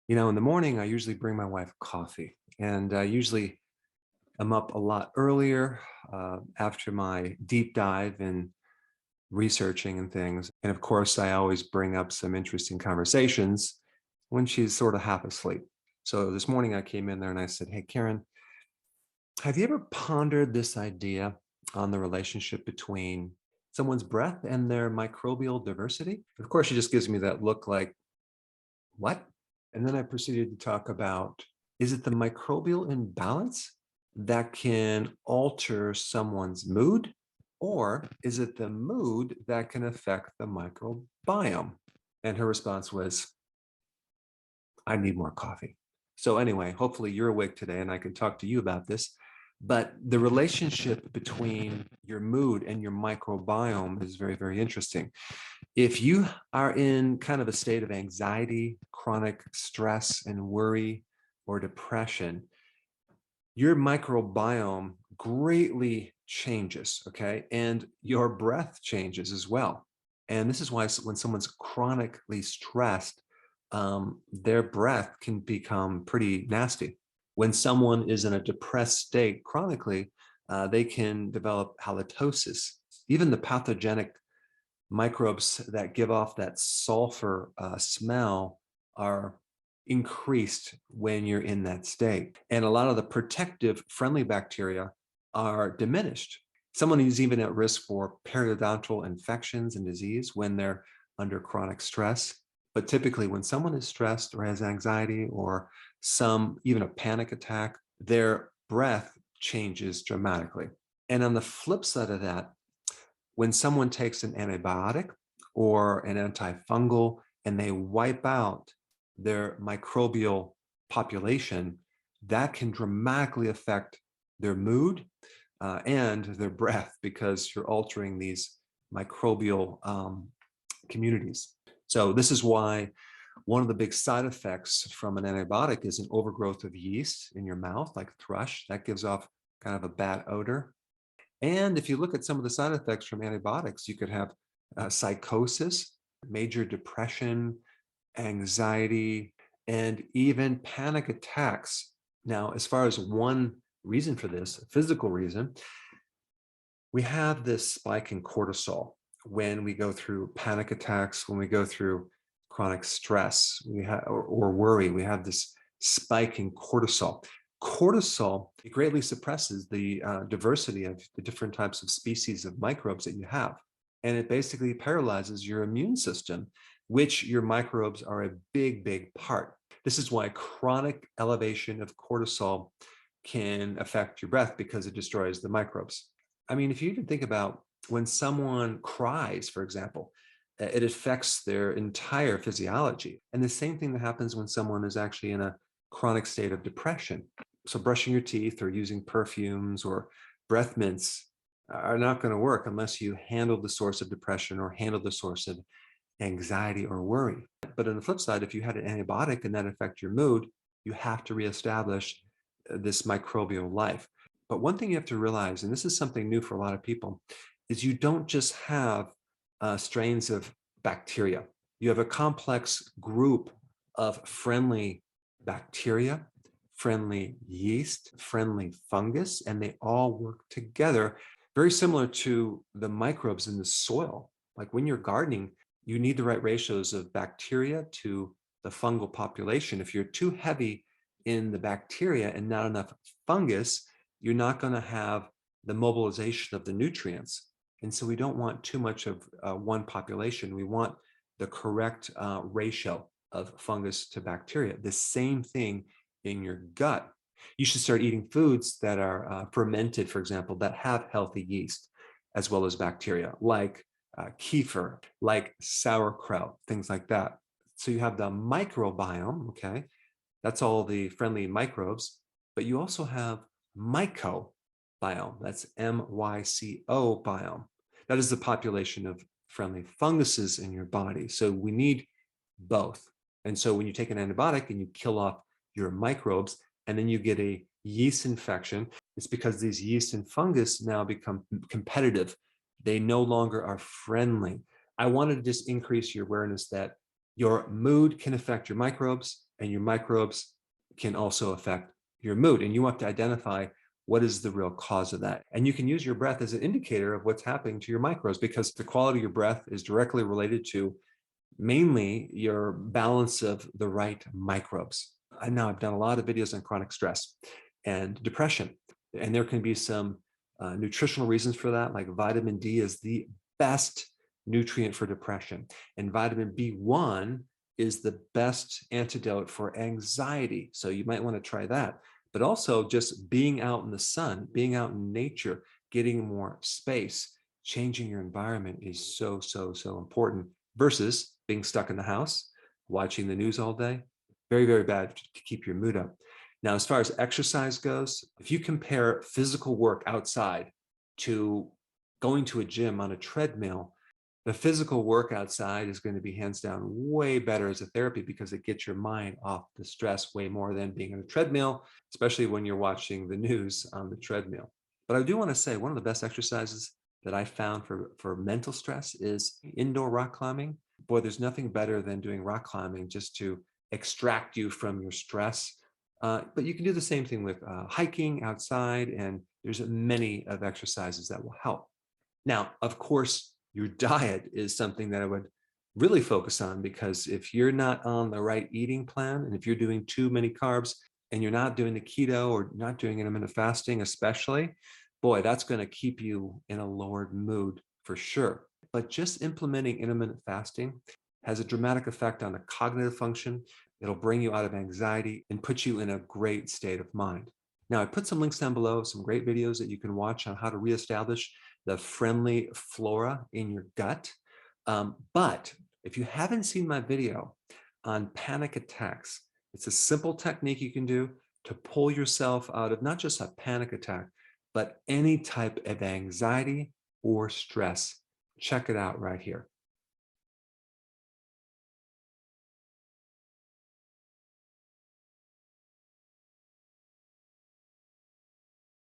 In the morning, I usually bring my wife coffee, and I usually am up a lot earlier after my deep dive in researching and things. And of course, I always bring up some interesting conversations when she's sort of half asleep. So this morning I came in there and I said, "Hey, Karen, have you ever pondered this idea on the relationship between someone's breath and their microbial diversity?" Of course, she just gives me that look like, "What?" And then I proceeded to talk about, is it the microbial imbalance that can alter someone's mood? Or is it the mood that can affect the microbiome? And her response was, "I need more coffee." So anyway, hopefully you're awake today and I can talk to you about this. But the relationship between your mood and your microbiome is very, very interesting. If you are in kind of a state of anxiety, chronic stress and worry or depression, your microbiome greatly changes, okay? And your breath changes as well. And this is why when someone's chronically stressed, their breath can become pretty nasty. When someone is in a depressed state chronically, they can develop halitosis. Even the pathogenic microbes that give off that sulfur smell are increased when you're in that state. And a lot of the protective friendly bacteria are diminished. Someone who's even at risk for periodontal infections and disease when they're under chronic stress. But typically when someone is stressed or has anxiety or even a panic attack, their breath changes dramatically. And on the flip side of that, when someone takes an antibiotic or an antifungal and they wipe out their microbial population, that can dramatically affect their mood and their breath because you're altering these microbial communities. So this is why one of the big side effects from an antibiotic is an overgrowth of yeast in your mouth, like thrush. That gives off kind of a bad odor. And if you look at some of the side effects from antibiotics, you could have psychosis, major depression, anxiety, and even panic attacks. Now, as far as one reason for this, a physical reason, we have this spike in cortisol when we go through panic attacks, when we go through chronic stress, or worry, we have this spike in cortisol. Cortisol greatly suppresses the diversity of the different types of species of microbes that you have. And it basically paralyzes your immune system, which your microbes are a big, big part. This is why chronic elevation of cortisol can affect your breath because it destroys the microbes. I mean, if you even think about when someone cries, for example, it affects their entire physiology. And the same thing that happens when someone is actually in a chronic state of depression. So brushing your teeth or using perfumes or breath mints are not going to work unless you handle the source of depression or handle the source of anxiety or worry. But on the flip side, if you had an antibiotic and that affect your mood, you have to reestablish this microbial life. But one thing you have to realize, and this is something new for a lot of people, is you don't just have strains of bacteria. You have a complex group of friendly bacteria, friendly yeast, friendly fungus, and they all work together, very similar to the microbes in the soil. Like when you're gardening, you need the right ratios of bacteria to the fungal population. If you're too heavy in the bacteria and not enough fungus, you're not going to have the mobilization of the nutrients. And so we don't want too much of one population. We want the correct ratio of fungus to bacteria. The same thing in your gut. You should start eating foods that are fermented, for example, that have healthy yeast as well as bacteria, like kefir, like sauerkraut, things like that. So you have the microbiome, okay? That's all the friendly microbes, but you also have mycobiome. That's MYCO biome. That is the population of friendly funguses in your body. So we need both. And so when you take an antibiotic and you kill off your microbes, and then you get a yeast infection, it's because these yeast and fungus now become competitive. They no longer are friendly. I wanted to just increase your awareness that your mood can affect your microbes, and your microbes can also affect your mood. And you want to identify what is the real cause of that. And you can use your breath as an indicator of what's happening to your microbes, because the quality of your breath is directly related to mainly your balance of the right microbes. I've done a lot of videos on chronic stress and depression, and there can be some nutritional reasons for that, like vitamin D is the best nutrient for depression, and vitamin B1 is the best antidote for anxiety. So you might want to try that. But also just being out in the sun, being out in nature, getting more space, changing your environment is so, so, so important versus being stuck in the house, watching the news all day. Very, very bad to keep your mood up. Now, as far as exercise goes, if you compare physical work outside to going to a gym on a treadmill, the physical work outside is going to be hands down way better as a therapy, because it gets your mind off the stress way more than being on a treadmill, especially when you're watching the news on the treadmill. But I do want to say one of the best exercises that I found for mental stress is indoor rock climbing. Boy, there's nothing better than doing rock climbing just to extract you from your stress. But you can do the same thing with hiking outside, and there's many of exercises that will help. Now, of course, your diet is something that I would really focus on, because if you're not on the right eating plan, and if you're doing too many carbs and you're not doing the keto or not doing intermittent fasting, especially, boy, that's going to keep you in a lowered mood for sure. But just implementing intermittent fasting has a dramatic effect on the cognitive function. It'll bring you out of anxiety and put you in a great state of mind. Now, I put some links down below, some great videos that you can watch on how to reestablish the friendly flora in your gut. But if you haven't seen my video on panic attacks, it's a simple technique you can do to pull yourself out of not just a panic attack, but any type of anxiety or stress. Check it out right here.